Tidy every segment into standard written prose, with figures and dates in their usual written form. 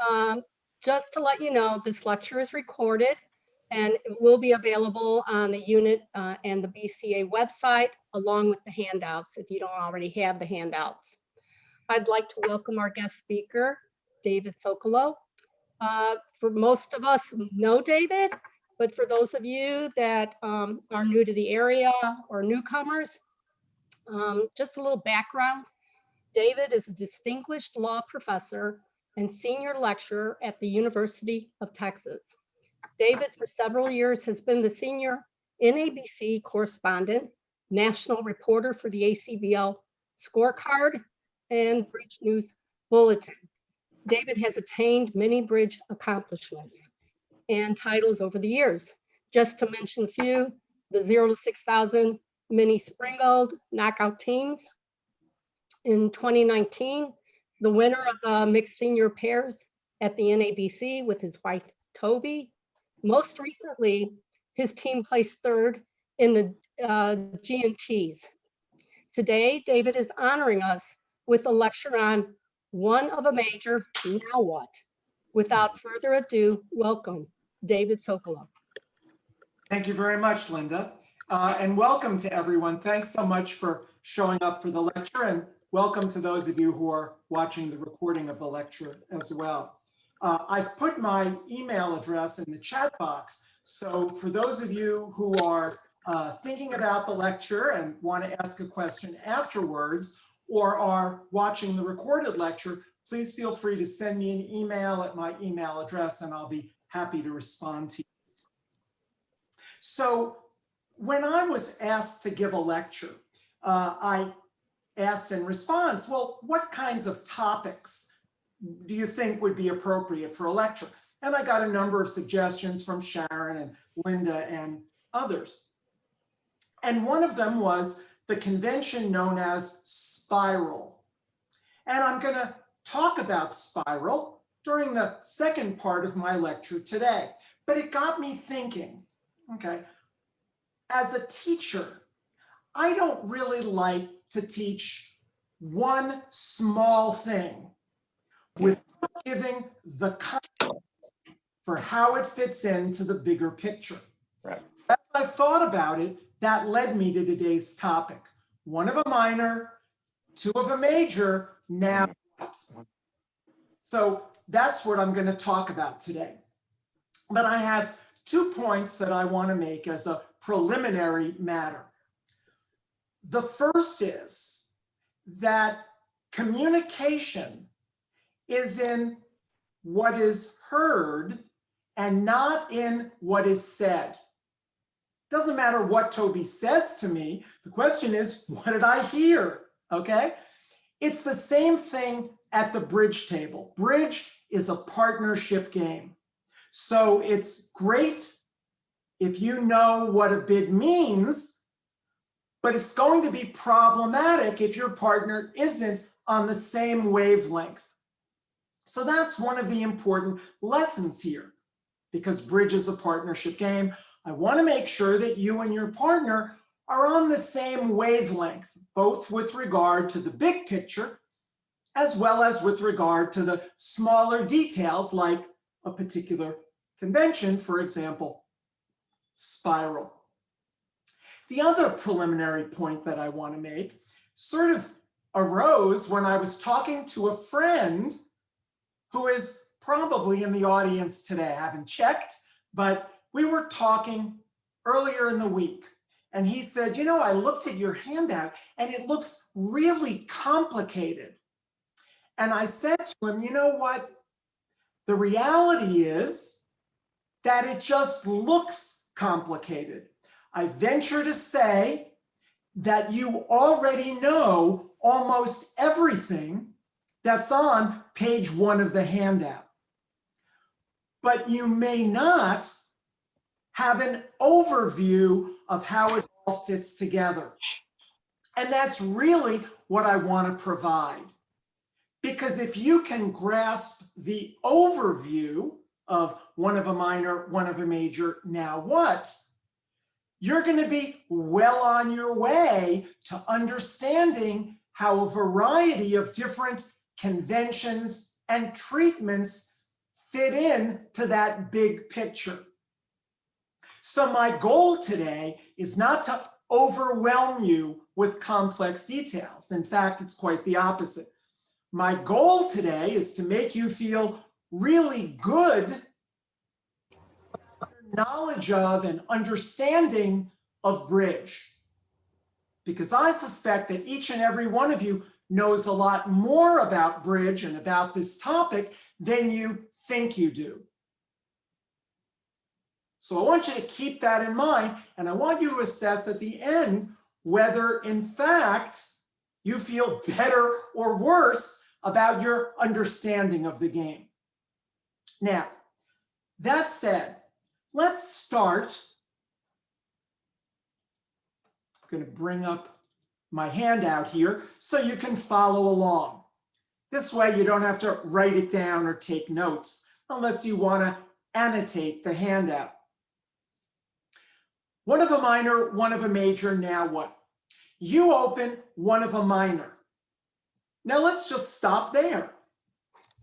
Um, just to let you know, this lecture is recorded and it will be available on the unit and the BCA website, along with the handouts, if you don't already have the handouts. I'd like to welcome our guest speaker, David Sokolow. For most of us know David, but for those of you that are new to the area or newcomers, just a little background. David is a distinguished law professor and senior lecturer at the University of Texas. David, for several years, has been the senior NABC correspondent, national reporter for the ACBL scorecard and Bridge News Bulletin. David has attained many Bridge accomplishments and titles over the years. Just to mention a few, the 0 to 6,000 mini Spring Gold knockout teams. In 2019, the winner of the mixed senior pairs at the NABC with his wife, Toby. Most recently, his team placed third in the G&Ts. Today, David is honoring us with a lecture on one of a major, now what? Without further ado, welcome, David Sokolow. Thank you very much, Linda. And welcome to everyone. Thanks so much for showing up for the lecture, and welcome to those of you who are watching the recording of the lecture as well. I've put my email address in the chat box. So for those of you who are thinking about the lecture and want to ask a question afterwards, or are watching the recorded lecture, please feel free to send me an email at my email address and I'll be happy to respond to you. So when I was asked to give a lecture, I asked in response, well, what kinds of topics do you think would be appropriate for a lecture? And I got a number of suggestions from Sharon and Linda and others. And one of them was the convention known as spiral. And I'm going to talk about spiral during the second part of my lecture today. But it got me thinking, okay, as a teacher, I don't really like to teach one small thing without giving the context for how it fits into the bigger picture. Right. As I thought about it, that led me to today's topic. One of a minor, two of a major, now what? So that's what I'm going to talk about today. But I have 2 points that I want to make as a preliminary matter. The first is that communication is in what is heard and not in what is said. Doesn't matter what Toby says to me. The question is, what did I hear? Okay? It's the same thing at the bridge table. Bridge is a partnership game. So it's great if you know what a bid means, but it's going to be problematic if your partner isn't on the same wavelength. So that's one of the important lessons here. Because bridge is a partnership game, I want to make sure that you and your partner are on the same wavelength, both with regard to the big picture, as well as with regard to the smaller details like a particular convention, for example, spiral. The other preliminary point that I want to make sort of arose when I was talking to a friend who is probably in the audience today. I haven't checked, but we were talking earlier in the week. And he said, you know, I looked at your handout and it looks really complicated. And I said to him, you know what? The reality is that it just looks complicated. I venture to say that you already know almost everything that's on page 1 of the handout. But you may not have an overview of how it all fits together. And that's really what I want to provide. Because if you can grasp the overview of one of a minor, one of a major, now what? You're going to be well on your way to understanding how a variety of different conventions and treatments fit in to that big picture. So my goal today is not to overwhelm you with complex details. In fact, it's quite the opposite. My goal today is to make you feel really good about your knowledge of and understanding of bridge. Because I suspect that each and every one of you knows a lot more about bridge and about this topic than you think you do. So I want you to keep that in mind, and I want you to assess at the end whether, in fact, you feel better or worse about your understanding of the game. Now, that said, let's start. I'm going to bring up my handout here so you can follow along. This way you don't have to write it down or take notes unless you want to annotate the handout. One of a minor, one of a major, now what? You open one of a minor. Now let's just stop there.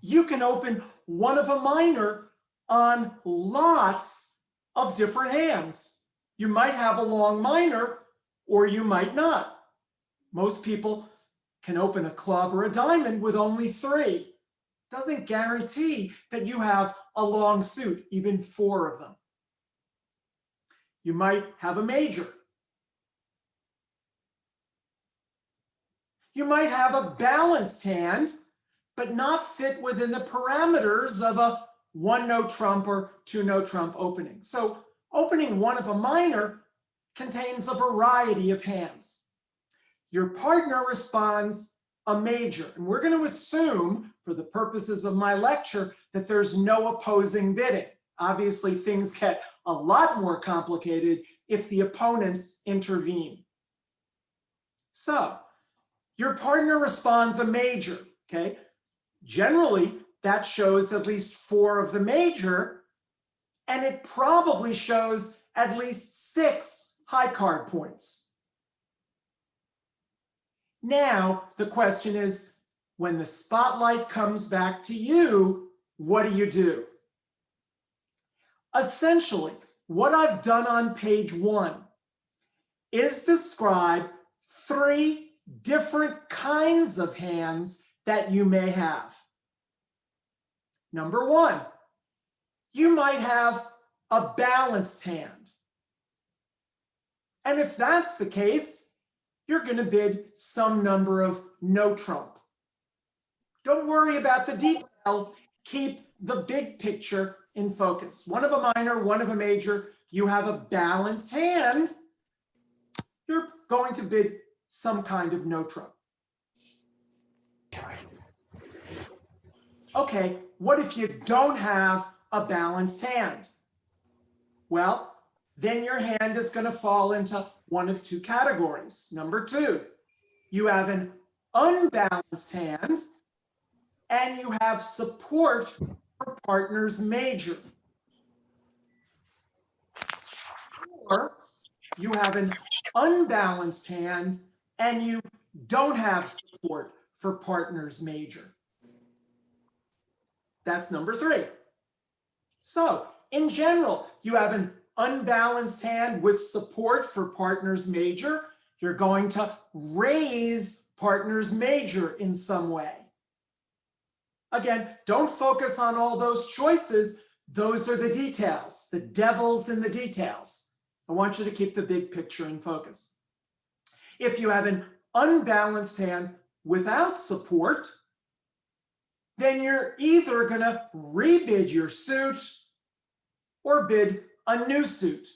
You can open one of a minor on lots of different hands. You might have a long minor or you might not. Most people can open a club or a diamond with only 3. Doesn't guarantee that you have a long suit, even 4 of them. You might have a major. You might have a balanced hand, but not fit within the parameters of a 1-note trump or 2-note trump opening. So opening one of a minor contains a variety of hands. Your partner responds a major, and we're going to assume, for the purposes of my lecture, that there's no opposing bidding. Obviously, things get a lot more complicated if the opponents intervene. So, your partner responds a major, okay? Generally, that shows at least 4 of the major, and it probably shows at least 6 high card points. Now, the question is, when the spotlight comes back to you, what do? Essentially, what I've done on page 1 is describe 3 different kinds of hands that you may have. Number 1, you might have a balanced hand. And if that's the case, you're going to bid some number of no trump. Don't worry about the details. Keep the big picture in focus. One of a minor, one of a major. You have a balanced hand. You're going to bid some kind of no trump. Okay, what if you don't have a balanced hand? Well, then your hand is going to fall into one of 2 categories. Number 2, you have an unbalanced hand and you have support for partner's major. Or you have an unbalanced hand and you don't have support for partner's major. That's number 3. So in general, you have an unbalanced hand with support for partner's major. You're going to raise partner's major in some way. Again, don't focus on all those choices. Those are the details. The devil's in the details. I want you to keep the big picture in focus. If you have an unbalanced hand without support, then you're either going to rebid your suit or bid a new suit.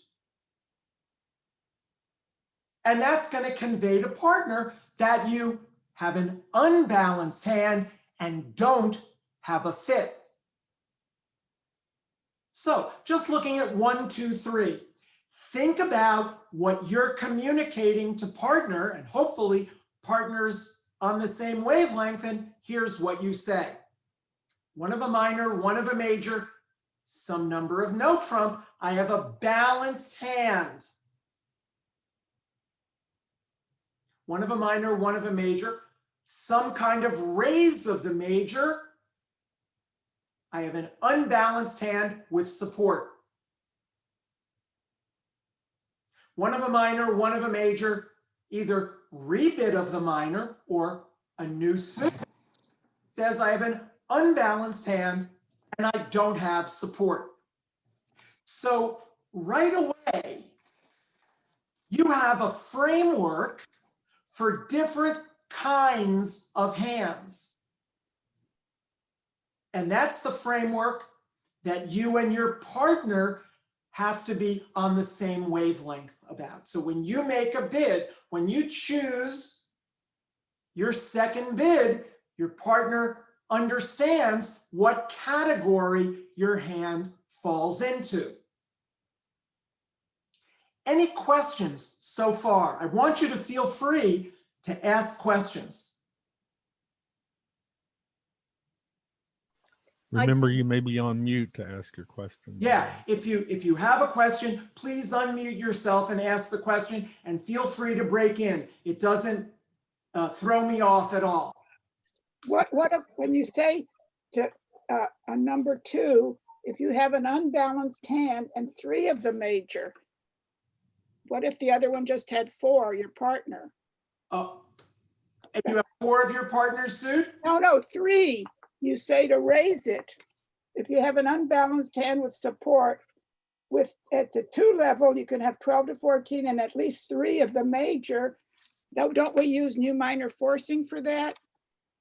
And that's going to convey to partner that you have an unbalanced hand and don't have a fit. So just looking at 1, 2, 3, think about what you're communicating to partner, and hopefully partners on the same wavelength, and here's what you say. One of a minor, one of a major, some number of no trump. I have a balanced hand. One of a minor, one of a major, some kind of raise of the major, I have an unbalanced hand with support. One of a minor, one of a major, either rebid of the minor or a new suit says I have an unbalanced hand and I don't have support. So right away, you have a framework for different kinds of hands. And that's the framework that you and your partner have to be on the same wavelength about. So when you make a bid, when you choose your second bid, your partner understands what category your hand falls into. Any questions so far? I want you to feel free to ask questions. Remember, you may be on mute to ask your question. Yeah, if you have a question, please unmute yourself and ask the question, and feel free to break in. It doesn't throw me off at all. When you say to a number 2, if you have an unbalanced hand and 3 of the major, what if the other one just had 4, your partner? And you have 4 of your partner's suit? No, 3. You say to raise it. If you have an unbalanced hand with support, at the 2 level, you can have 12 to 14 and at least 3 of the major. Don't we use new minor forcing for that?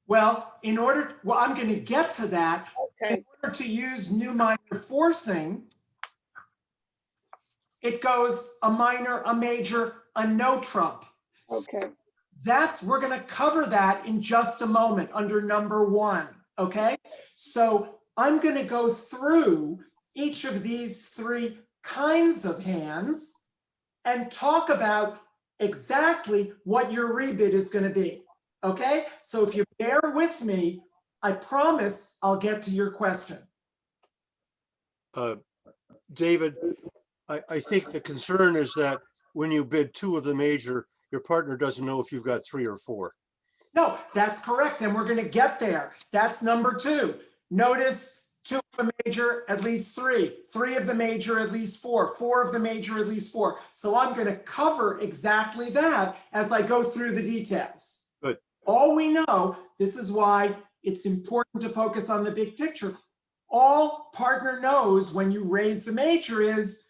Well, I'm going to get to that. Okay. In order to use new minor forcing, it goes a minor, a major, a no trump. Okay. We're going to cover that in just a moment under number 1. Okay, so I'm going to go through each of these 3 kinds of hands and talk about exactly what your rebid is going to be. Okay, so if you bear with me, I promise I'll get to your question. David, I think the concern is that when you bid 2 of the major, your partner doesn't know if you've got 3 or 4. No, that's correct. And we're going to get there. That's number 2. Notice 2 of the major, at least 3. 3 of the major, at least 4. 4 of the major, at least 4. So I'm going to cover exactly that as I go through the details. Good. All we know, this is why it's important to focus on the big picture. All partner knows when you raise the major is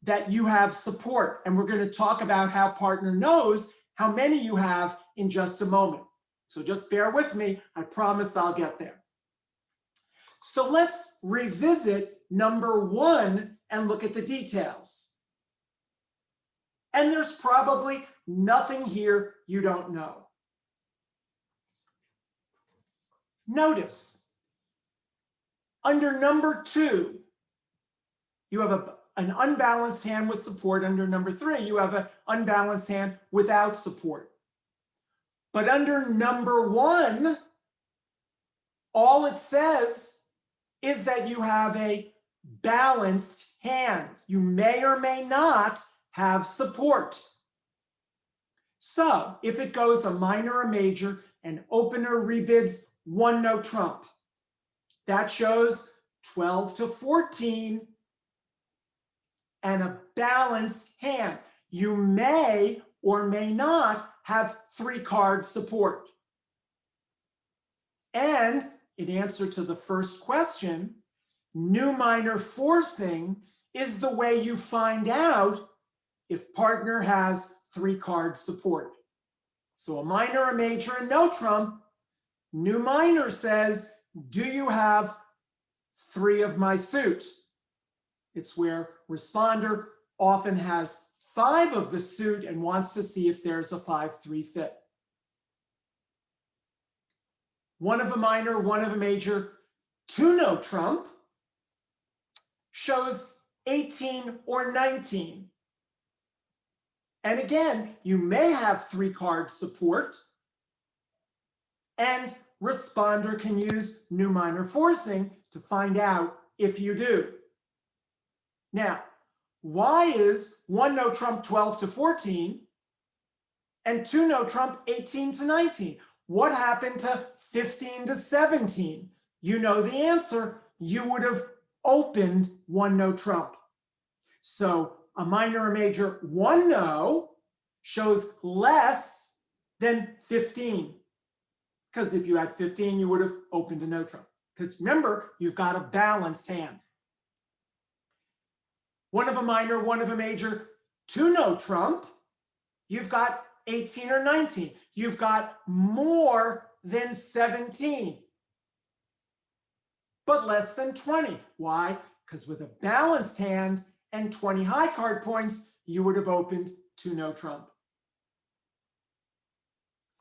that you have support. And we're going to talk about how partner knows how many you have in just a moment. So just bear with me. I promise I'll get there. So let's revisit number 1 and look at the details. And there's probably nothing here you don't know. Notice, under number 2, you have an unbalanced hand with support. Under number 3, you have an unbalanced hand without support. But under number 1, all it says is that you have a balanced hand. You may or may not have support. So if it goes a minor, a major, and opener rebids 1 no trump, that shows 12 to 14 and a balanced hand. You may or may not have 3 card support. And in answer to the first question, new minor forcing is the way you find out if partner has 3 card support. So a minor, a major, and no trump, new minor says, do you have 3 of my suit? It's where responder often has 5 of the suit and wants to see if there's a 5-3 fit. 1 of a minor, 1 of a major, 2 no trump shows 18 or 19. And again, you may have 3 card support, and responder can use new minor forcing to find out if you do. Now, why is 1 no trump 12 to 14 and 2 no trump 18 to 19? What happened to 15 to 17? You know the answer. you would have opened one no trump. So a minor or major one no shows less than 15. Because if you had 15, you would have opened a no trump. Because remember, you've got a balanced hand. One of a minor, one of a major, two no trump, you've got 18 or 19. You've got more than 17, but less than 20. Why? Because with a balanced hand and 20 high card points, you would have opened two no trump.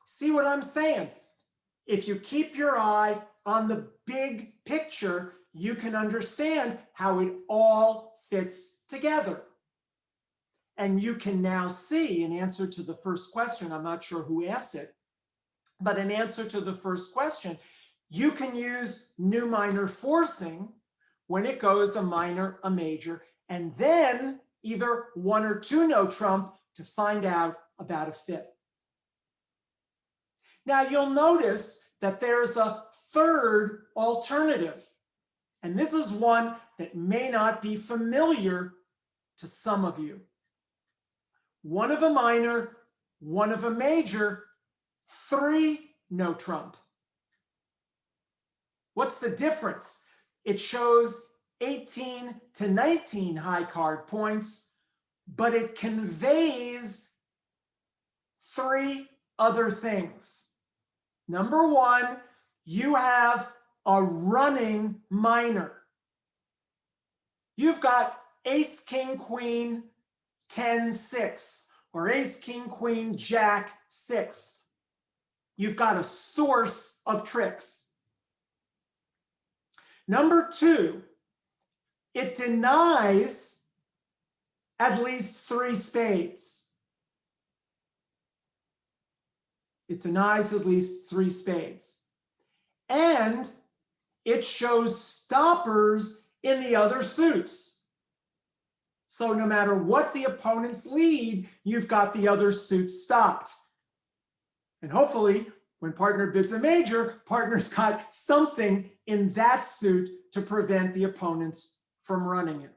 See what I'm saying? If you keep your eye on the big picture, you can understand how it all fits together. And you can now see, in answer to the first question, I'm not sure who asked it, but in answer to the first question, you can use new minor forcing when it goes a minor, a major, and then either one or two no trump to find out about a fit. Now you'll notice that there's a third alternative, and this is one that may not be familiar to some of you. One of a minor, one of a major, three no trump. What's the difference? It shows 18 to 19 high card points, but it conveys three other things. Number one, you have a running minor. You've got ace, king, queen, 10, 6, or ace, king, queen, jack, 6. You've got a source of tricks. Number two, it denies at least 3 spades. It denies at least 3 spades. And it shows stoppers in the other suits. So no matter what the opponents lead, you've got the other suits stopped. And hopefully, when partner bids a major, partner's got something in that suit to prevent the opponents from running it.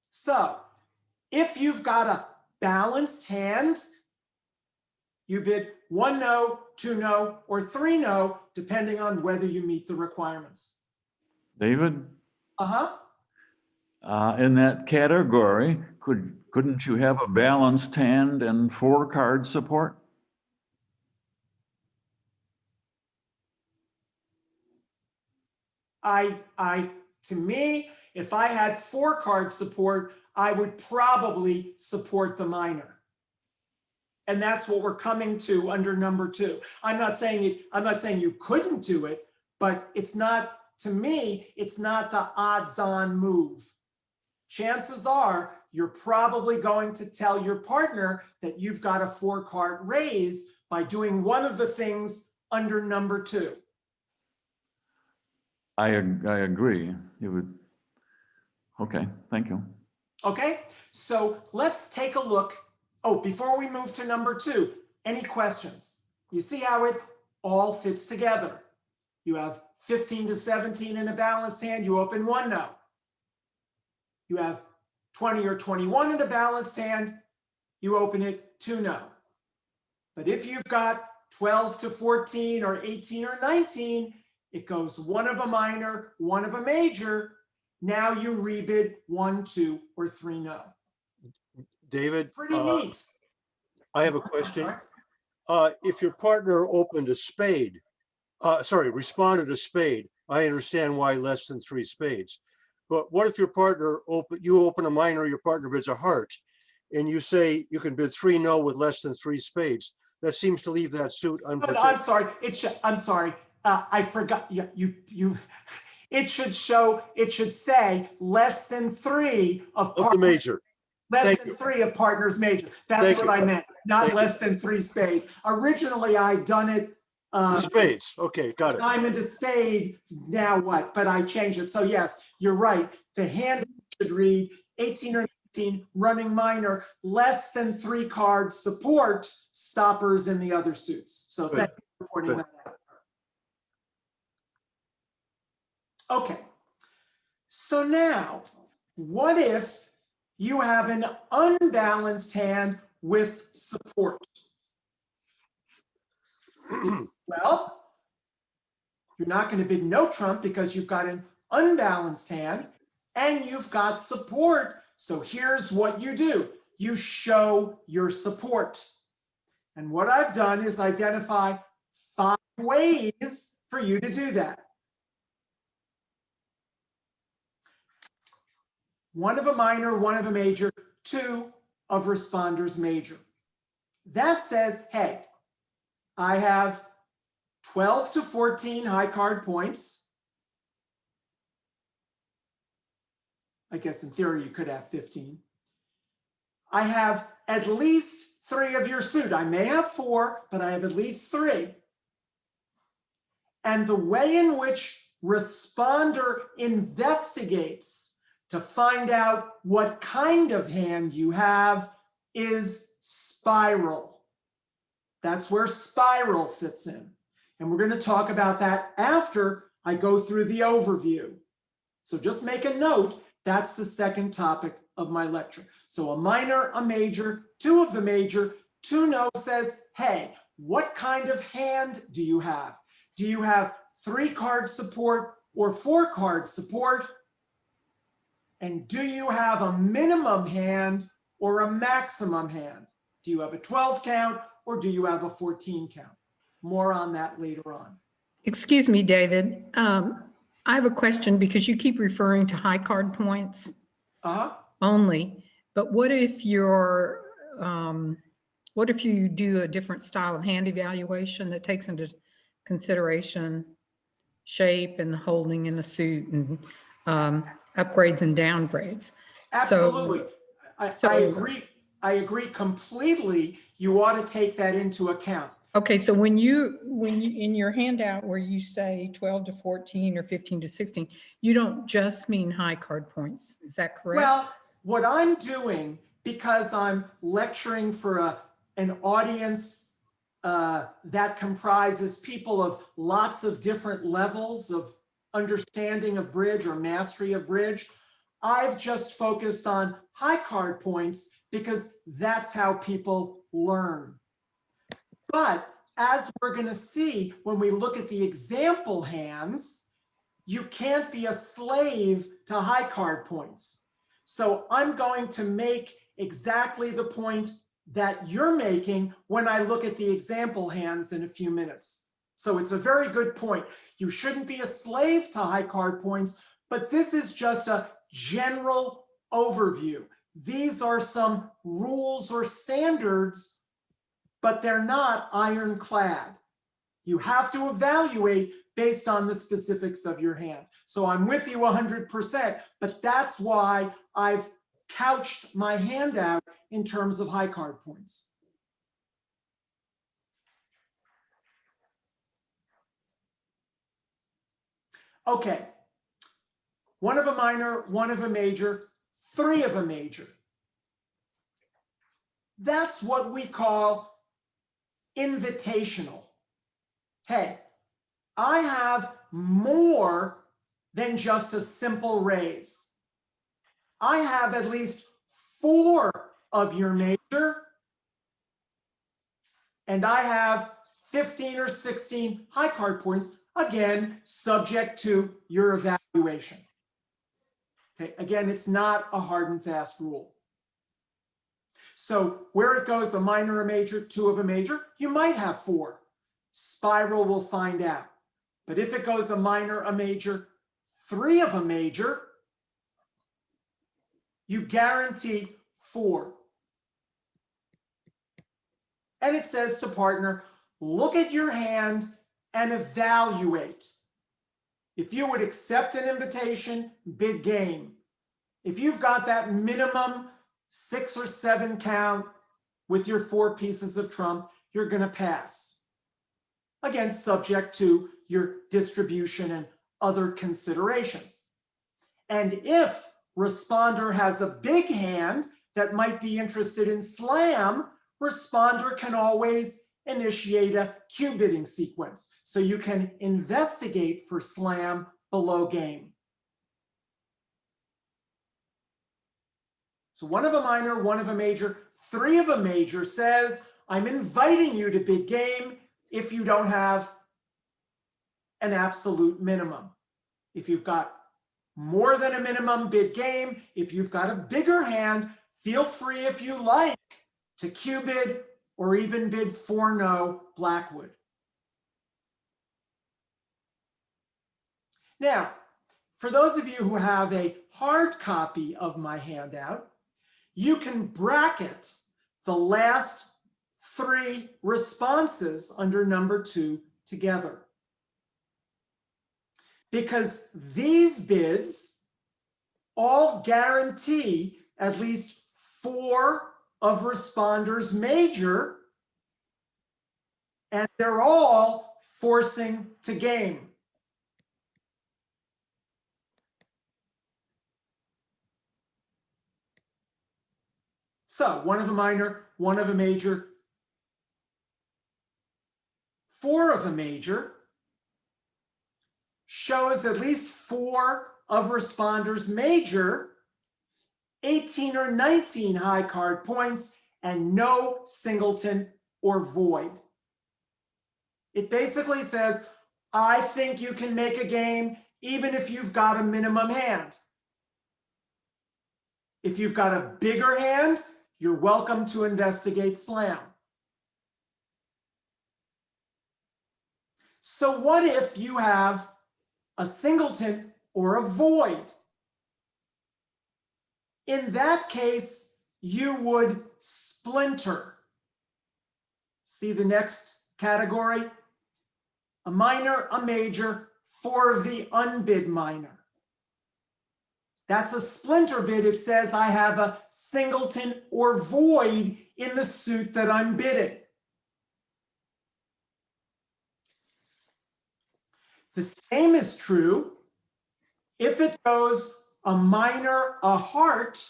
So if you've got a balanced hand, you bid 1 no, 2 no, or 3 no, depending on whether you meet the requirements. David, Uh-huh. in that category, couldn't you have a balanced hand and 4-card support? To me, if I had 4-card support, I would probably support the minor. And that's what we're coming to under number 2. I'm not saying you couldn't do it, but it's not, to me, it's not the odds-on move. Chances are you're probably going to tell your partner that you've got a 4-card raise by doing one of the things under number 2. I agree. You would. Okay, thank you. Okay, so let's take a look. Oh, before we move to number 2, any questions? You see how it all fits together. You have 15 to 17 in a balanced hand, you open 1 no. You have 20 or 21 in a balanced hand, you open it 2 no. But if you've got 12 to 14 or 18 or 19, it goes one of a minor, one of a major. Now you rebid 1, 2, or 3 no. David, Pretty neat. I have a question. If your partner opened a spade, responded a spade, I understand why less than 3 spades. But what if your partner you open a minor, your partner bids a heart, and you say you can bid 3 no with less than 3 spades? That seems to leave that suit unprotected. I'm sorry. I'm sorry. I forgot. It should say less than 3 of the major. Less than 3 of partner's major. That's what I meant. Not less than 3 spades. Originally, I'd done it. Spades. Okay, got it. I'm into spade. Now what? But I changed it. So yes, you're right. The hand should read 18 or 19, running minor, less than 3 card support, stoppers in the other suits. So thank you for pointing that out. Okay, So now, what if you have an unbalanced hand with support? Well, you're not going to bid no trump because you've got an unbalanced hand and you've got support. So here's what you do. You show your support. And what I've done is identify 5 ways for you to do that. 1 of a minor, 1 of a major, 2 of responders major. That says, hey, I have 12 to 14 high card points. I guess in theory you could have 15. I have at least 3 of your suit. I may have 4, but I have at least 3. And the way in which responder investigates to find out what kind of hand you have is spiral. That's where spiral fits in. And we're going to talk about that after I go through the overview. So just make a note, that's the second topic of my lecture. So a minor, a major, 2 of the major, 2 no says, hey, what kind of hand do you have? Do you have 3 card support or 4 card support? And do you have a minimum hand or a maximum hand? Do you have a 12 count or do you have a 14 count? More on that later on. Excuse me, David. I have a question because you keep referring to high card points only. But what if you're, what if you do a different style of hand evaluation that takes into consideration shape and holding in the suit and upgrades and downgrades? Absolutely. So, I agree completely. You ought to take that into account. Okay, so when you in your handout where you say 12 to 14 or 15 to 16, you don't just mean high card points. Is that correct? Well, what I'm doing, because I'm lecturing for an audience that comprises people of lots of different levels of understanding of bridge or mastery of bridge, I've just focused on high card points because that's how people learn. But as we're going to see when we look at the example hands, you can't be a slave to high card points. So I'm going to make exactly the point that you're making when I look at the example hands in a few minutes. So it's a very good point. You shouldn't be a slave to high card points, but this is just a general overview. These are some rules or standards, but they're not ironclad. You have to evaluate based on the specifics of your hand. So I'm with you 100%, but that's why I've couched my handout in terms of high card points. Okay, 1 of a minor, 1 of a major, 3 of a major. That's what we call invitational. Hey, I have more than just a simple raise. I have at least 4 of your major, and I have 15 or 16 high card points, again, subject to your evaluation. Okay, again, it's not a hard and fast rule. So where it goes a minor, a major, 2 of a major, you might have 4. Spiral will find out. But if it goes a minor, a major, 3 of a major, you guarantee 4. And it says to partner, look at your hand and evaluate. If you would accept an invitation, bid game. If you've got that minimum 6 or 7 count with your 4 pieces of trump, you're going to pass. Again, subject to your distribution and other considerations. And if responder has a big hand that might be interested in slam, responder can always initiate a Q bidding sequence. So you can investigate for slam below game. So one of a minor, one of a major, three of a major says, I'm inviting you to bid game if you don't have an absolute minimum. If you've got more than a minimum, bid game. If you've got a bigger hand, feel free if you like to Q bid or even bid 4-no Blackwood. Now, for those of you who have a hard copy of my handout, you can bracket the last three responses under number 2 together. Because these bids all guarantee at least 4 of responders major, and they're all forcing to game. So one of a minor, one of a major, 4 of a major shows at least 4 of responders major, 18 or 19 high card points, and no singleton or void. It basically says, I think you can make a game even if you've got a minimum hand. If you've got a bigger hand, you're welcome to investigate slam. So what if you have a singleton or a void? In that case, you would splinter. See the next category? A minor, a major, 4 of the unbid minor. That's a splinter bid. It says I have a singleton or void in the suit that I'm bidding. The same is true if it goes a minor, a heart,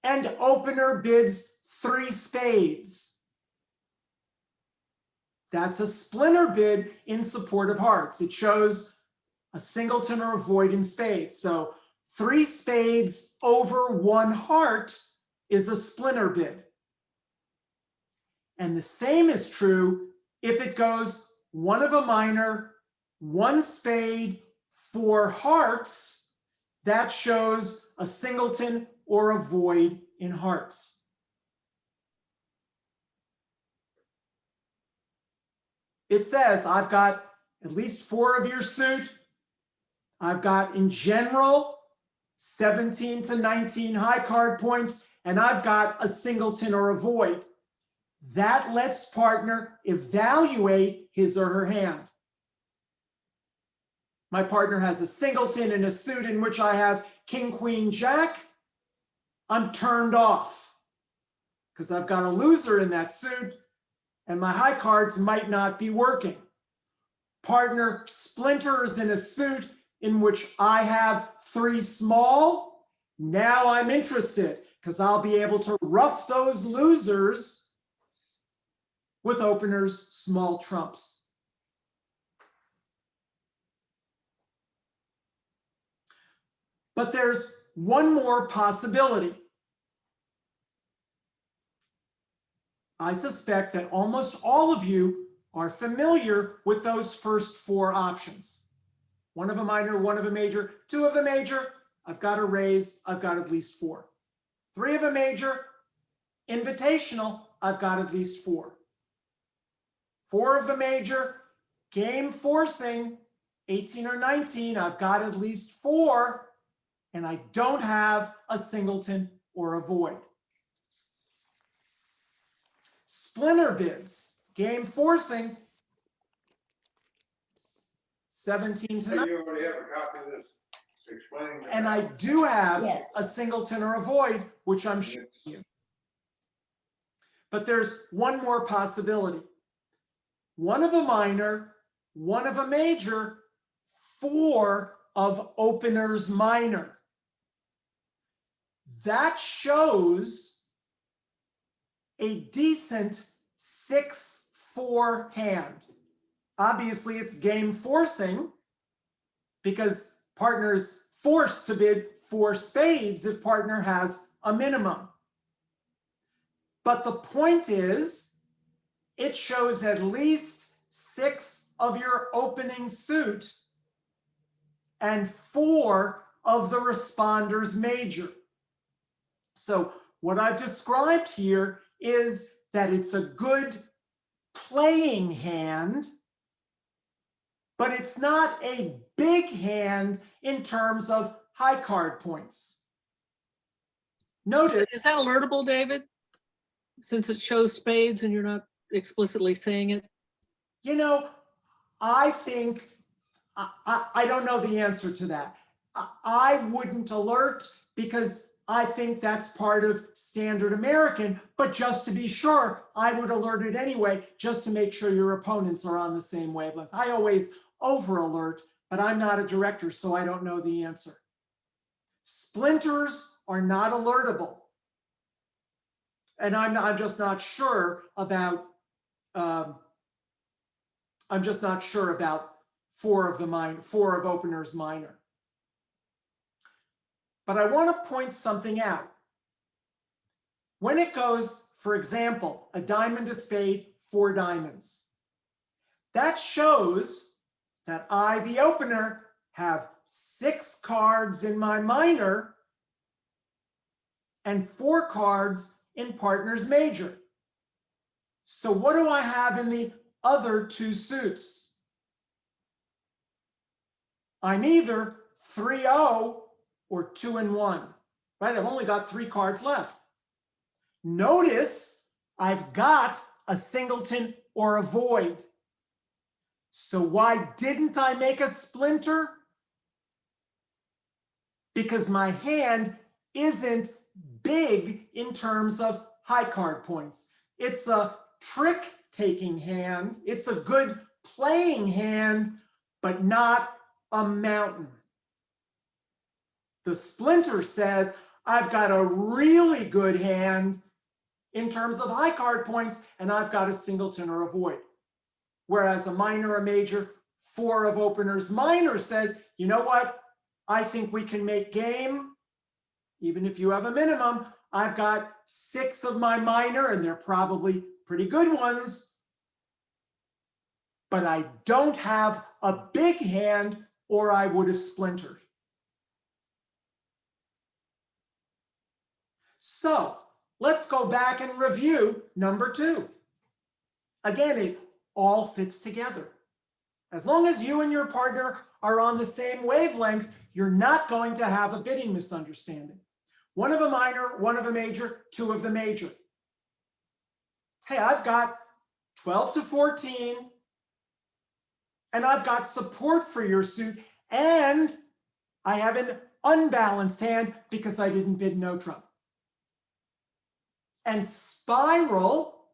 and opener bids 3 spades. That's a splinter bid in support of hearts. It shows a singleton or a void in spades. So 3 spades over 1 heart is a splinter bid. And the same is true if it goes 1 of a minor, 1 spade, 4 hearts. That shows a singleton or a void in hearts. It says I've got at least 4 of your suit. I've got in general 17 to 19 high card points, and I've got a singleton or a void. That lets partner evaluate his or her hand. My partner has a singleton in a suit in which I have king, queen, jack. I'm turned off because I've got a loser in that suit and my high cards might not be working. Partner splinters in a suit in which I have 3 small. Now I'm interested because I'll be able to rough those losers with openers, small trumps. But there's one more possibility. I suspect that almost all of you are familiar with those first 4 options. 1 of a minor, 1 of a major, 2 of a major, I've got a raise, I've got at least 4. 3 of a major, invitational, I've got at least 4. 4 of a major, game forcing, 18 or 19, I've got at least 4, and I don't have a singleton or a void. Splinter bids, game forcing, 17 to 19. You already have a copy of this explaining. And I do have Yes. a singleton or a void, which I'm showing you. But there's one more possibility. 1 of a minor, 1 of a major, 4 of openers minor. That shows a decent 6-4 hand. Obviously, it's game forcing because partners forced to bid 4 spades if partner has a minimum. But the point is, it shows at least 6 of your opening suit and 4 of the responder's major. So what I've described here is that it's a good playing hand, but it's not a big hand in terms of high card points. Notice, Is that alertable, David? Since it shows spades and you're not explicitly saying it? you know, I think, I don't know the answer to that. I wouldn't alert because I think that's part of standard American, but just to be sure, I would alert it anyway, just to make sure your opponents are on the same wavelength. I always over alert, but I'm not a director, so I don't know the answer. Splinters are not alertable. And I'm just not sure about, I'm just not sure about 4 of opener's minor. But I want to point something out. When it goes, for example, a diamond, a spade, 4 diamonds, that shows that I, the opener, have 6 cards in my minor and 4 cards in partner's major. So what do I have in the other 2 suits? I'm either 3-0 or 2-1, right? I've only got 3 cards left. Notice I've got a singleton or a void. So why didn't I make a splinter? Because my hand isn't big in terms of high card points. It's a trick-taking hand. It's a good playing hand, but not a mountain. The splinter says, I've got a really good hand in terms of high card points, and I've got a singleton or a void. Whereas a minor, a major, 4 of opener's minor says, you know what? I think we can make game. Even if you have a minimum, I've got 6 of my minor, and they're probably pretty good ones. But I don't have a big hand, or I would have splintered. So let's go back and review number 2. Again, it all fits together. As long as you and your partner are on the same wavelength, you're not going to have a bidding misunderstanding. 1 of a minor, 1 of a major, 2 of the major. Hey, I've got 12 to 14, and I've got support for your suit, and I have an unbalanced hand because I didn't bid no trump. And spiral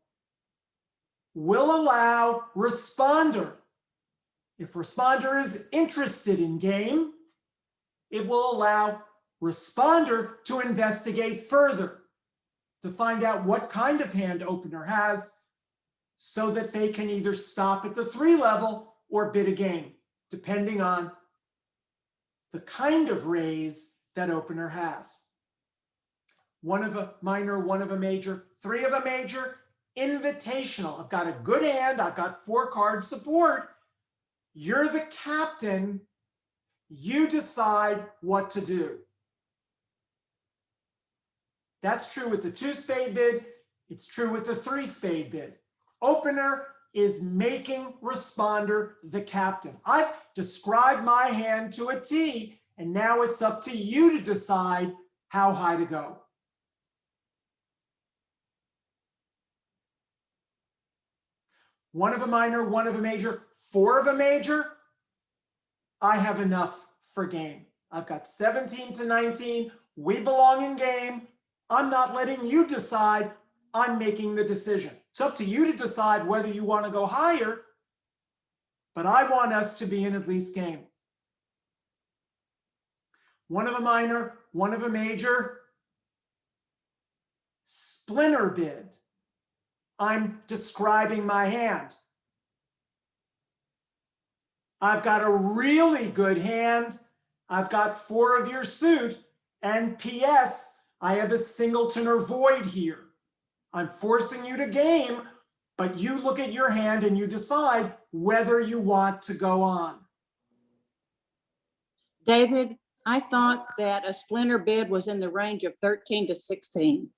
will allow responder. If responder is interested in game, it will allow responder to investigate further, to find out what kind of hand opener has, so that they can either stop at the 3 level or bid a game, depending on the kind of raise that opener has. 1 of a minor, 1 of a major, 3 of a major, invitational. I've got a good hand, I've got 4 card support. You're the captain, you decide what to do. That's true with the 2 spade bid, it's true with the 3 spade bid. Opener is making responder the captain. I've described my hand to a T, and now it's up to you to decide how high to go. One of a minor, 1 of a major, 4 of a major, I have enough for game. I've got 17 to 19. We belong in game. I'm not letting you decide. I'm making the decision. It's up to you to decide whether you want to go higher, but I want us to be in at least game. 1 of a minor, 1 of a major, splinter bid. I'm describing my hand. I've got a really good hand. I've got 4 of your suit, And PS, I have a singleton or void here. I'm forcing you to game, but you look at your hand and you decide whether you want to go on. David, I thought that a splinter bid was in the range of 13 to 16.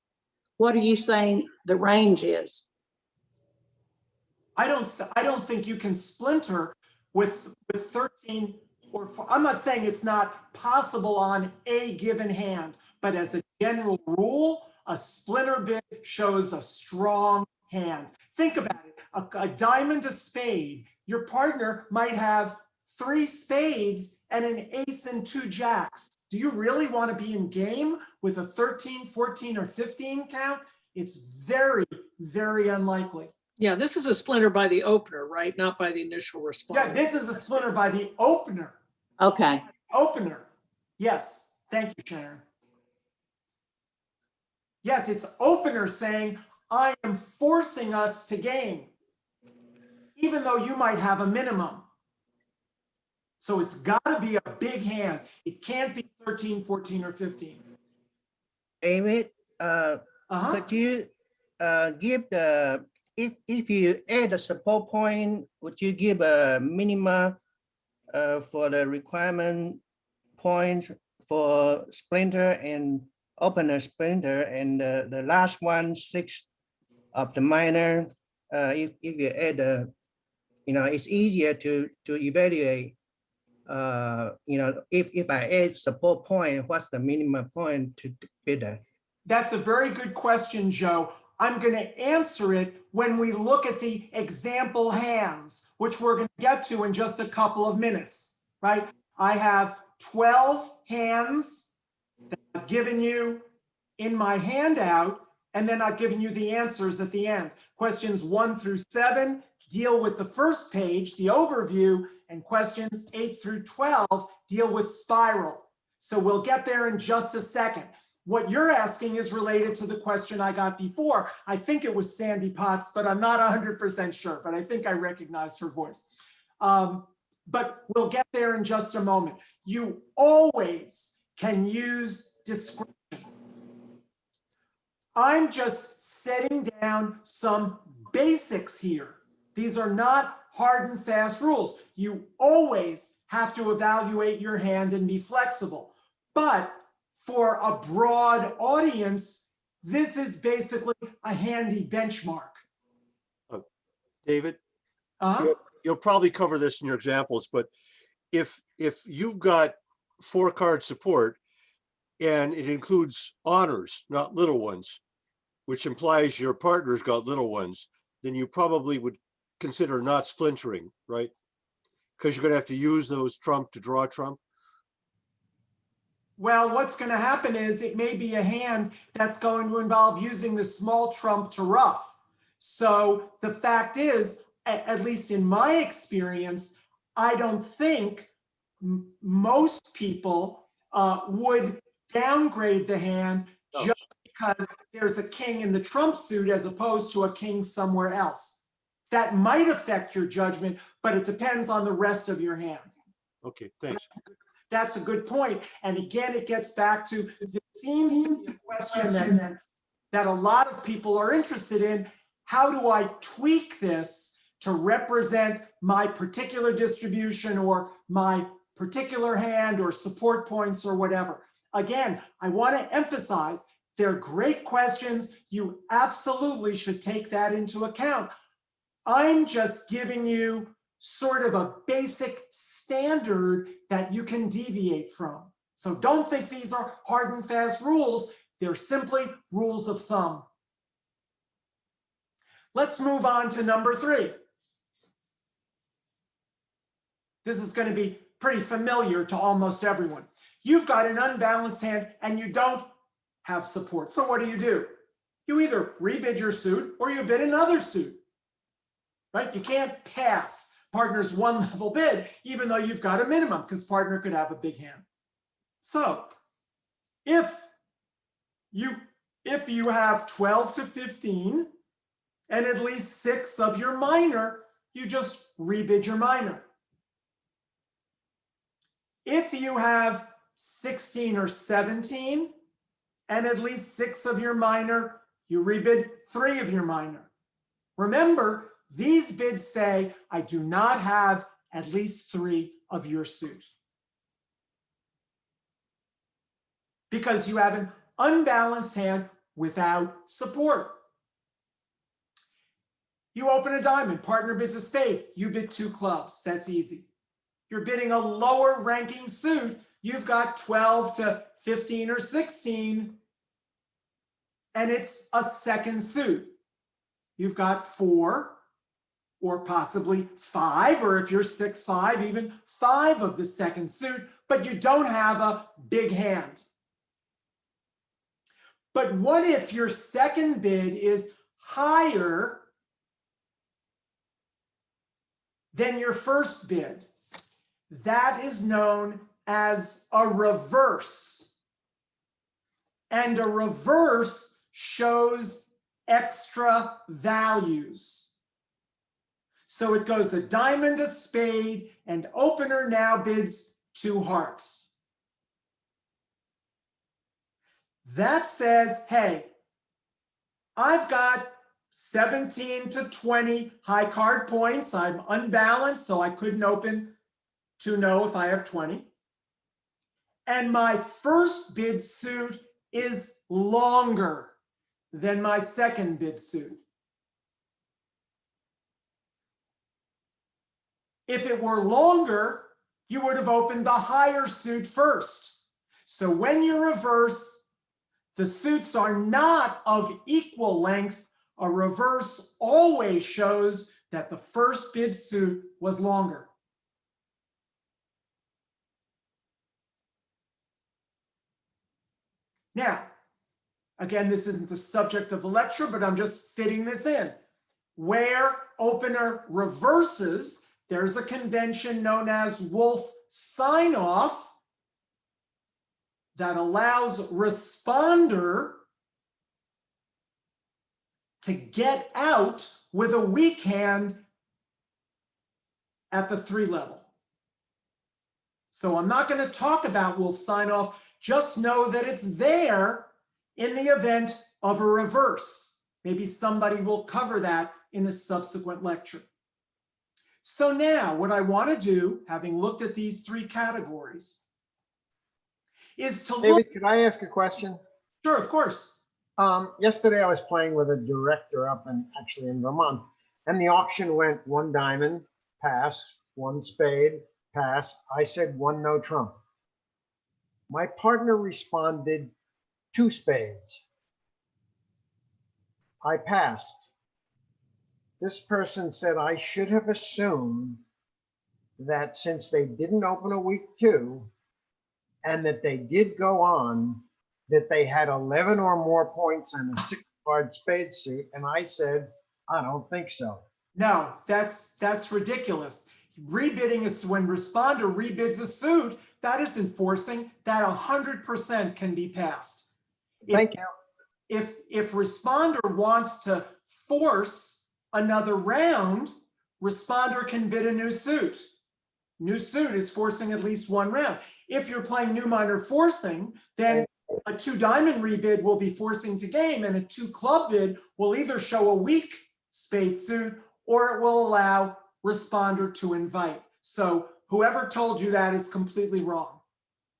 What are you saying the range is? I don't think you can splinter with 13 or 4. I'm not saying it's not possible on a given hand, but as a general rule, a splinter bid shows a strong hand. Think about it, a diamond, a spade. Your partner might have 3 spades and an ace and 2 jacks. Do you really want to be in game with a 13, 14, or 15 count? It's very, very unlikely. Yeah, this is a splinter by the opener, right? Not by the initial response. Yeah, this is a splinter by the opener. Okay. Opener. Yes. Thank you, Sharon. Yes, it's opener saying, I am forcing us to game, even though you might have a minimum. So it's got to be a big hand. It can't be 13, 14, or 15. David, could you give the, if you add a support point, would you give a minima for the requirement point for splinter and opener splinter, and the last one, 6 of the minor, if you add a, it's easier to evaluate, if I add support point, what's the minimum point to bidder? That's a very good question, Joe. I'm going to answer it when we look at the example hands, which we're going to get to in just a couple of minutes, right? I have 12 hands that I've given you in my handout, and then I've given you the answers at the end. Questions 1 through 7 deal with the first page, the overview, and questions 8 through 12 deal with spiral. So we'll get there in just a second. What you're asking is related to the question I got before. I think it was Sandy Potts, but I'm not 100% sure, but I think I recognized her voice. But we'll get there in just a moment. You always can use description. I'm just setting down some basics here. These are not hard and fast rules. You always have to evaluate your hand and be flexible. But for a broad audience, this is basically a handy benchmark. David, you'll probably cover this in your examples, but if you've got 4-card support and it includes honors, not little ones, which implies your partner's got little ones, then you probably would consider not splintering, right? Because you're going to have to use those trump to draw trump. Well, what's going to happen is it may be a hand that's going to involve using the small trump to ruff. So the fact is, at least in my experience, I don't think most people would downgrade the hand just because there's a king in the trump suit as opposed to a king somewhere else. That might affect your judgment, but it depends on the rest of your hand. Okay, thanks. That's a good point. And again, it gets back to, it seems to be a question that a lot of people are interested in. How do I tweak this to represent my particular distribution or my particular hand or support points or whatever? Again, I want to emphasize they're great questions. You absolutely should take that into account. I'm just giving you sort of a basic standard that you can deviate from. So don't think these are hard and fast rules. They're simply rules of thumb. Let's move on to number 3. This is going to be pretty familiar to almost everyone. You've got an unbalanced hand and you don't have support. So what do? You either rebid your suit or you bid another suit, right? You can't pass partner's 1-level bid, even though you've got a minimum, because partner could have a big hand. So if you have 12 to 15 and at least 6 of your minor, you just rebid your minor. If you have 16 or 17, and at least 6 of your minor, you rebid 3 of your minor. Remember, these bids say, I do not have at least 3 of your suit. Because you have an unbalanced hand without support. You open a diamond, partner bids a spade, you bid 2 clubs, that's easy. You're bidding a lower ranking suit, you've got 12 to 15 or 16, and it's a second suit. You've got 4 or possibly 5, or if you're 6-5, even 5 of the second suit, but you don't have a big hand. But what if your second bid is higher than your first bid? That is known as a reverse. And a reverse shows extra values. So it goes a diamond, a spade, and opener now bids 2 hearts. That says, hey, I've got 17 to 20 high card points. I'm unbalanced, so I couldn't open to know if I have 20. And my first bid suit is longer than my second bid suit. If it were longer, you would have opened the higher suit first. So when you reverse, the suits are not of equal length. A reverse always shows that the first bid suit was longer. Now, again, this isn't the subject of the lecture, but I'm just fitting this in. Where opener reverses, there's a convention known as Wolf sign-off that allows responder to get out with a weak hand at the 3 level. So I'm not going to talk about Wolf sign-off, just know that it's there in the event of a reverse. Maybe somebody will cover that in a subsequent lecture. So now what I want to do, having looked at these 3 categories, is to look. David, could I ask a question? Sure, of course. Yesterday I was playing with a director up in Vermont, and the auction went 1 diamond, pass, 1 spade, pass. I said 1 no trump. My partner responded 2 spades. I passed. This person said I should have assumed that since they didn't open a week 2, and that they did go on, that they had 11 or more points and a 6 card spade suit. And I said, I don't think so. No, that's ridiculous. Rebidding is when responder rebids a suit, that is enforcing that 100% can be passed. Thank you. If responder wants to force another round, responder can bid a new suit. New suit is forcing at least 1 round. If you're playing new minor forcing, then a 2 diamond rebid will be forcing to game, and a 2 club bid will either show a weak spade suit or it will allow responder to invite. So whoever told you that is completely wrong.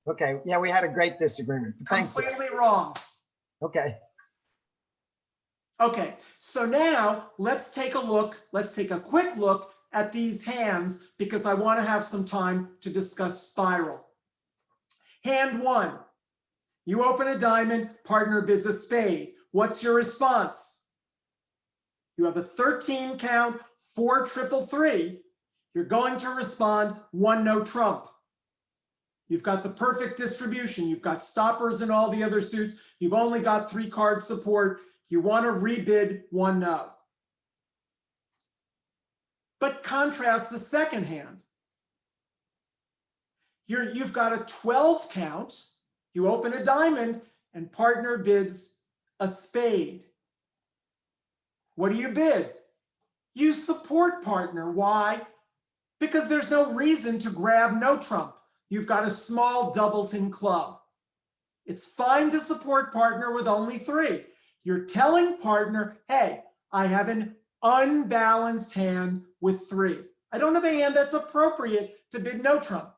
Okay, yeah, we had a great disagreement. Completely wrong. Okay. Okay, so now let's take a quick look at these hands because I want to have some time to discuss spiral. Hand 1, you open a diamond, partner bids a spade. What's your response? You have a 13 count, 4 triple 3. You're going to respond 1 no trump. You've got the perfect distribution. You've got stoppers in all the other suits. You've only got 3 card support. You want to rebid 1 no. But contrast the second hand. You've got a 12 count. You open a diamond and partner bids a spade. What do you bid? You support partner. Why? Because there's no reason to grab no trump. you've got a small doubleton club. It's fine to support partner with only 3. You're telling partner, hey, I have an unbalanced hand with 3. I don't have a hand that's appropriate to bid no trump.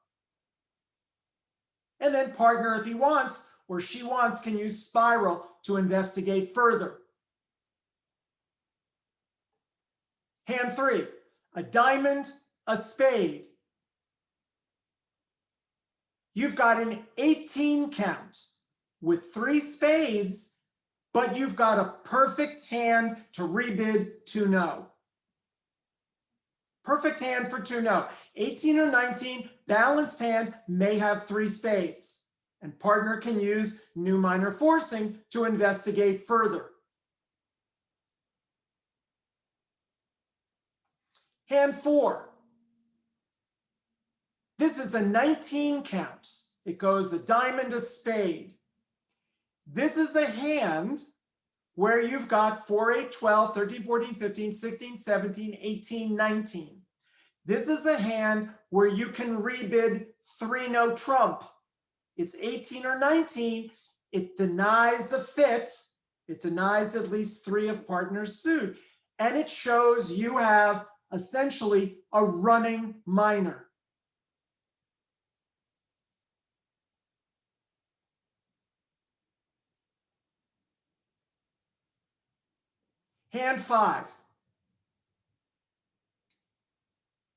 And then partner, if he wants or she wants, can use spiral to investigate further. Hand 3, a diamond, a spade. You've got an 18 count with 3 spades, but you've got a perfect hand to rebid 2-no. Perfect hand for 2-no. 18 or 19, balanced hand may have 3 spades, and partner can use new minor forcing to investigate further. Hand 4. This is a 19 count. It goes a diamond, a spade. This is a hand where you've got 4, 8, 12, 13, 14, 15, 16, 17, 18, 19. This is a hand where you can rebid 3-no trump. It's 18 or 19. It denies a fit. It denies at least 3 of partner's suit. And it shows you have essentially a running minor. Hand 5.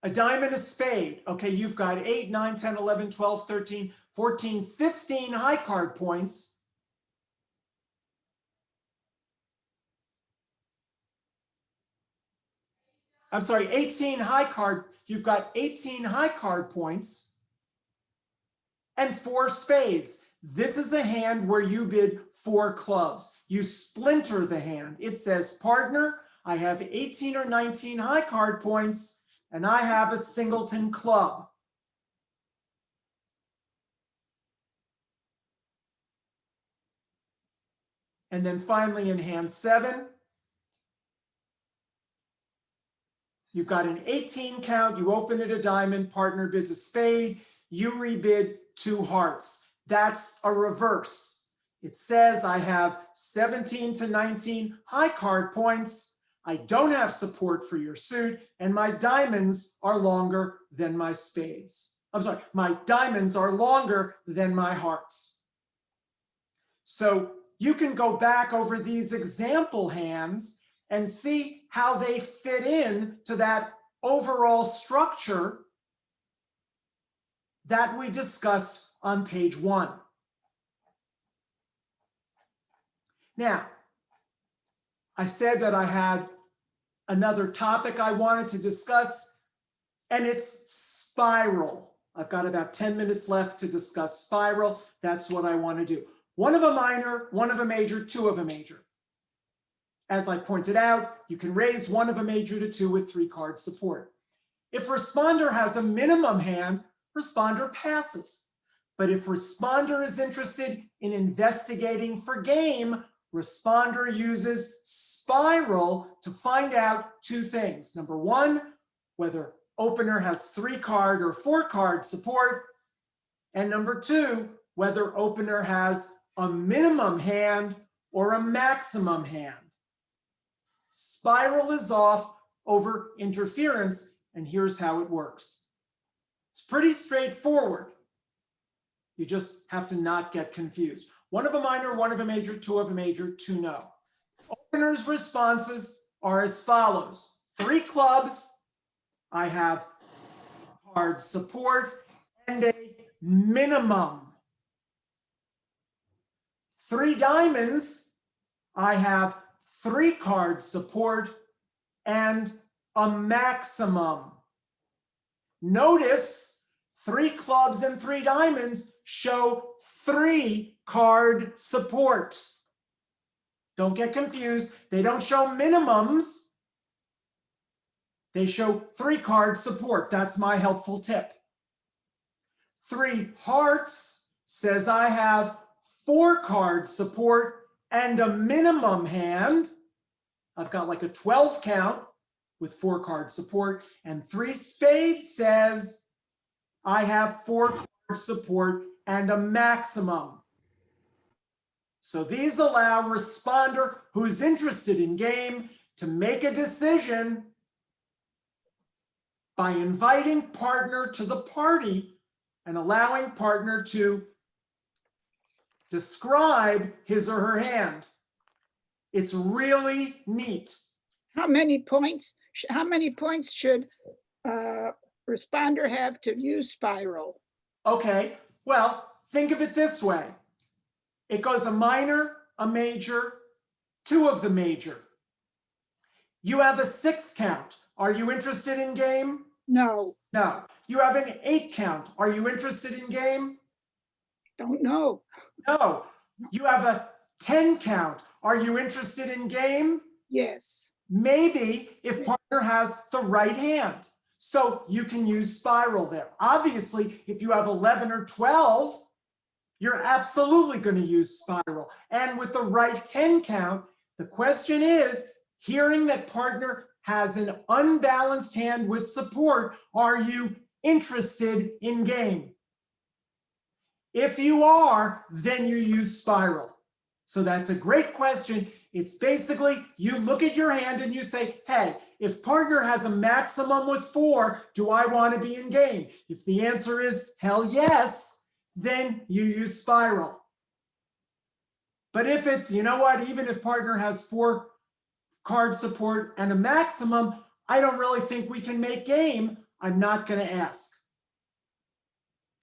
A diamond, a spade. Okay, you've got 8, 9, 10, 11, 12, 13, 14, 15 high card points. I'm sorry, 18 high card. You've got 18 high card points and 4 spades. This is a hand where you bid 4 clubs. You splinter the hand. It says, partner, I have 18 or 19 high card points and I have a singleton club. And then finally in hand 7, you've got an 18 count, you open it a diamond, partner bids a spade, you rebid 2 hearts. That's a reverse. It says I have 17 to 19 high card points. I don't have support for your suit, and my diamonds are longer than my spades. I'm sorry, my diamonds are longer than my hearts. So you can go back over these example hands and see how they fit in to that overall structure that we discussed on page 1. Now, I said that I had another topic I wanted to discuss, and it's spiral. I've got about 10 minutes left to discuss spiral. That's what I want to do. 1 of a minor, 1 of a major, 2 of a major. As I pointed out, you can raise 1 of a major to 2 with 3 card support. If responder has a minimum hand, responder passes. But if responder is interested in investigating for game, responder uses spiral to find out 2 things. Number 1, whether opener has 3 card or 4 card support. And number 2, whether opener has a minimum hand or a maximum hand. Spiral is off over interference, and here's how it works. It's pretty straightforward. You just have to not get confused. 1 of a minor, 1 of a major, 2 of a major, 2-no. Opener's responses are as follows. 3 clubs, I have card support and a minimum. 3 diamonds, I have 3 card support and a maximum. Notice 3 clubs and 3 diamonds show 3 card support. Don't get confused. They don't show minimums. They show 3 card support. That's my helpful tip. 3 hearts says I have 4 card support and a minimum hand. I've got like a 12 count with 4 card support, and 3 spades says I have 4 card support and a maximum. So these allow responder who's interested in game to make a decision by inviting partner to the party and allowing partner to describe his or her hand. It's really neat. How many points should responder have to use spiral? Okay, well, think of it this way. It goes a minor, a major, two of the major. You have a 6 count. Are you interested in game? No. No. You have an 8 count. Are you interested in game? Don't know. No. You have a 10 count. Are you interested in game? Yes. Maybe if partner has the right hand. So you can use spiral there. Obviously, if you have 11 or 12, you're absolutely going to use spiral. And with the right 10 count, the question is, hearing that partner has an unbalanced hand with support, are you interested in game? If you are, then you use spiral. So that's a great question. It's basically, you look at your hand and you say, hey, if partner has a maximum with 4, do I want to be in game? If the answer is hell yes, then you use spiral. But if it's, you know what, even if partner has 4 card support and a maximum, I don't really think we can make game, I'm not going to ask.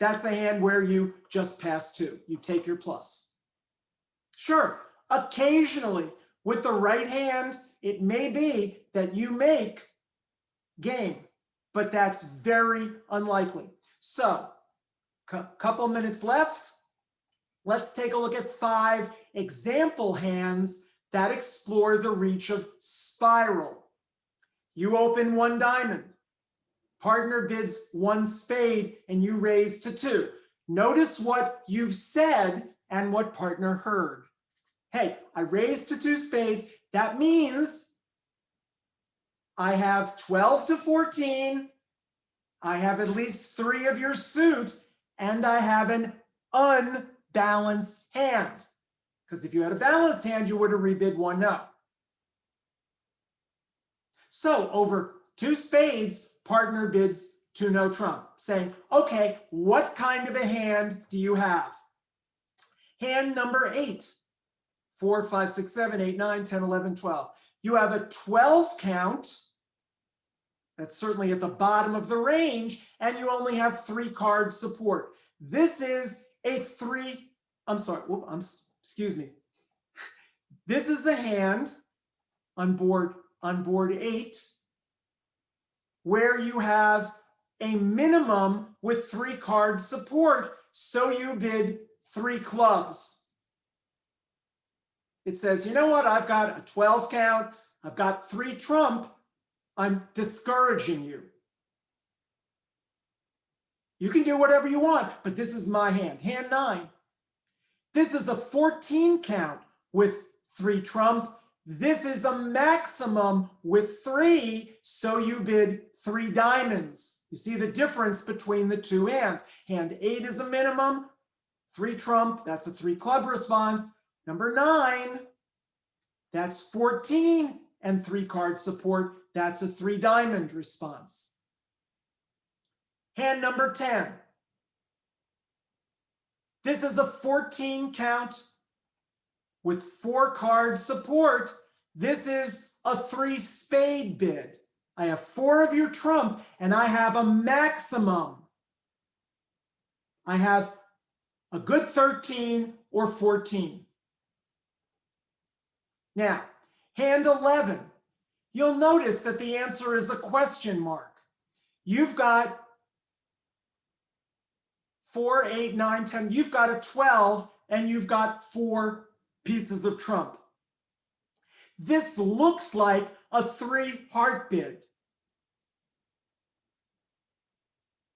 That's a hand where you just pass 2. You take your plus. Sure, occasionally with the right hand, it may be that you make game, but that's very unlikely. So, couple minutes left. Let's take a look at 5 example hands that explore the reach of spiral. You open 1 diamond. Partner bids 1 spade and you raise to 2. Notice what you've said and what partner heard. Hey, I raised to 2 spades. That means I have 12 to 14. I have at least 3 of your suit, and I have an unbalanced hand. Because if you had a balanced hand, you would have rebid 1 no. So over 2 spades, partner bids 2 no trump, saying, okay, what kind of a hand do you have? Hand number 8. 4, 5, 6, 7, 8, 9, 10, 11, 12. You have a 12 count. That's certainly at the bottom of the range, and you only have 3 card support. This is a 3, excuse me. This is a hand on board 8 where you have a minimum with 3 card support, so you bid 3 clubs. It says, you know what, I've got a 12 count, I've got 3 trump, I'm discouraging you. You can do whatever you want, but this is my hand. Hand 9. This is a 14 count with 3 trump. This is a maximum with 3, so you bid 3 diamonds. You see the difference between the 2 hands. Hand 8 is a minimum, 3 trump, that's a 3 club response. Number 9, that's 14 and 3 card support. That's a 3 diamond response. Hand number 10. This is a 14 count with 4 card support. This is a 3 spade bid. I have 4 of your trump and I have a maximum. I have a good 13 or 14. Now, hand 11, you'll notice that the answer is a question mark. You've got 4, 8, 9, 10, you've got a 12, and you've got 4 pieces of trump. This looks like a 3 heart bid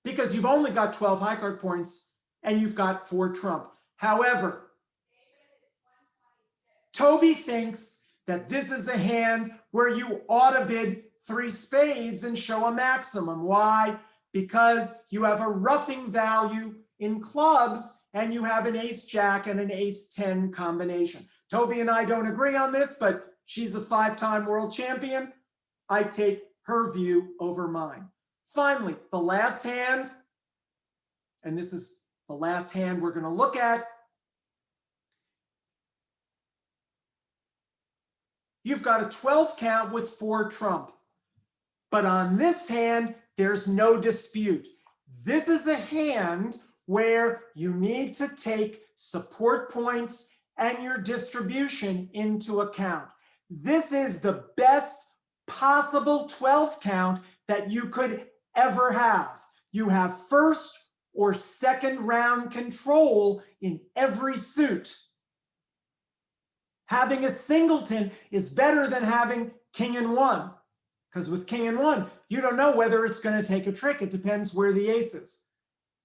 because you've only got 12 high card points and you've got 4 trump. However, Toby thinks that this is a hand where you ought to bid 3 spades and show a maximum. Why? Because you have a roughing value in clubs and you have an ace jack and an ace 10 combination. Toby and I don't agree on this, but she's a 5-time world champion. I take her view over mine. Finally, the last hand, and this is the last hand we're going to look at. You've got a 12 count with 4 trump. But on this hand, there's no dispute. This is a hand where you need to take support points and your distribution into account. This is the best possible 12 count that you could ever have. You have first or second round control in every suit. Having a singleton is better than having king and 1, because with king and 1, you don't know whether it's going to take a trick. It depends where the ace is.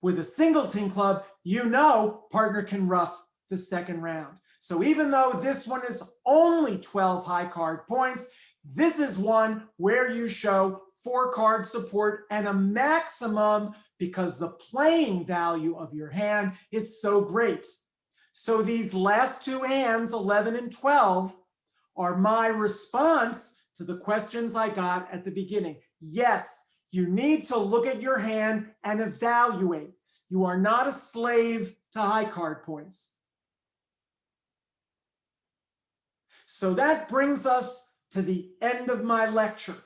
With a singleton club, you know partner can ruff the second round. So even though this one is only 12 high card points, this is one where you show 4 card support and a maximum because the playing value of your hand is so great. So these last 2 hands, 11 and 12, are my response to the questions I got at the beginning. Yes, you need to look at your hand and evaluate. You are not a slave to high card points. So that brings us to the end of my lecture.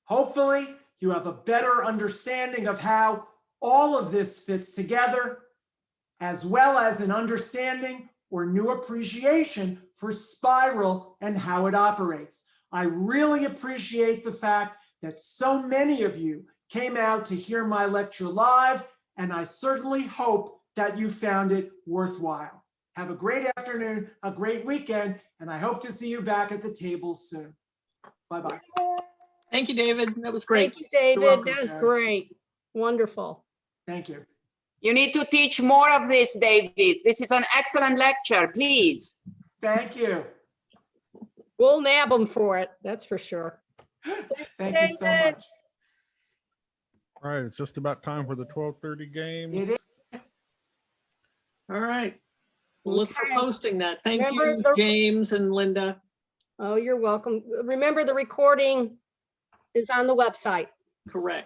Hopefully, you have a better understanding of how all of this fits together, as well as an understanding or new appreciation for spiral and how it operates. I really appreciate the fact that so many of you came out to hear my lecture live, and I certainly hope that you found it worthwhile. Have a great afternoon, a great weekend, and I hope to see you back at the table soon. Bye-bye. Thank you, David. That was great. Thank you, David. welcome, That was Sharon. great. Wonderful. Thank you. You need to teach more of this, David. This is an excellent lecture, please. Thank you. We'll nab them for it. That's for sure. Thank you so much. All right, it's just about time for the 12:30 games. It is. All right. We'll look for Okay. posting that. Thank Remember you, the- James and Linda. Oh, you're welcome. Remember, the recording is on the website. Correct.